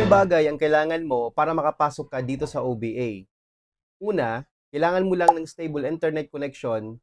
Tatlong bagay ang kailangan mo para makapasok ka dito sa OBA. Una, kailangan mo lang ng stable internet connection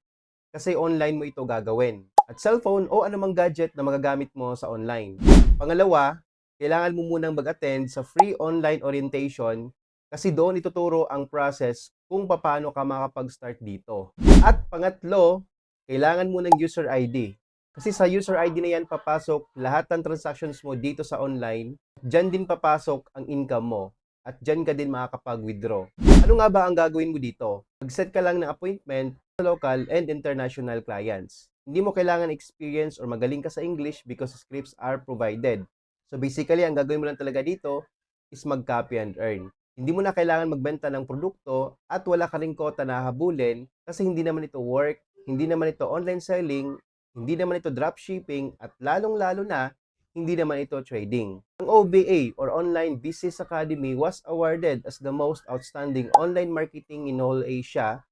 kasi online mo ito gagawin. At cellphone o anumang gadget na magagamit mo sa online. Pangalawa, kailangan mo munang mag-attend sa free online orientation kasi doon ituturo ang process kung paano ka makapag-start dito. At pangatlo, kailangan mo ng user ID. Kasi sa user ID na yan papasok lahat ng transactions mo dito sa online. Diyan din papasok ang income mo. At diyan ka din makakapag-withdraw. Ano nga ba ang gagawin mo dito? Mag-set ka lang ng appointment sa local and international clients. Hindi mo kailangan experience or magaling ka sa English because scripts are provided. So basically, ang gagawin mo lang talaga dito is mag-copy and earn. Hindi mo na kailangan magbenta ng produkto at wala ka ring quota na habulin kasi hindi naman ito work, hindi naman ito online selling, hindi naman ito dropshipping at lalong-lalo na hindi naman ito trading. Ang OBA or Online Business Academy was awarded as the most outstanding online marketing in all Asia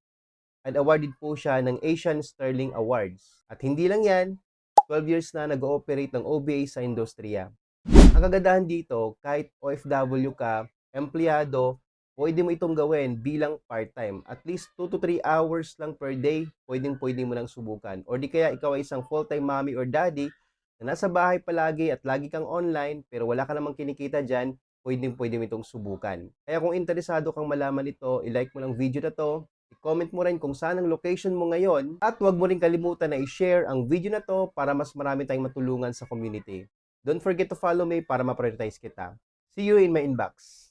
and awarded po siya ng Asian Sterling Awards. At hindi lang yan, 12 years na nag-ooperate ng OBA sa industriya. Ang kagandahan dito, kahit OFW ka, empleyado, pwede mo itong gawin bilang part-time. At least 2 to 3 hours lang per day, pwede mo nang subukan. Or di kaya ikaw ay isang full-time mommy or daddy na nasa bahay palagi at lagi kang online pero wala ka namang kinikita dyan, pwede mo itong subukan. Kaya kung interesado kang malaman ito, i-like mo lang video na to, i-comment mo rin kung saan ang location mo ngayon at huwag mo rin kalimutan na i-share ang video na to para mas marami tayong matulungan sa community. Don't forget to follow me para ma-prioritize kita. See you in my inbox.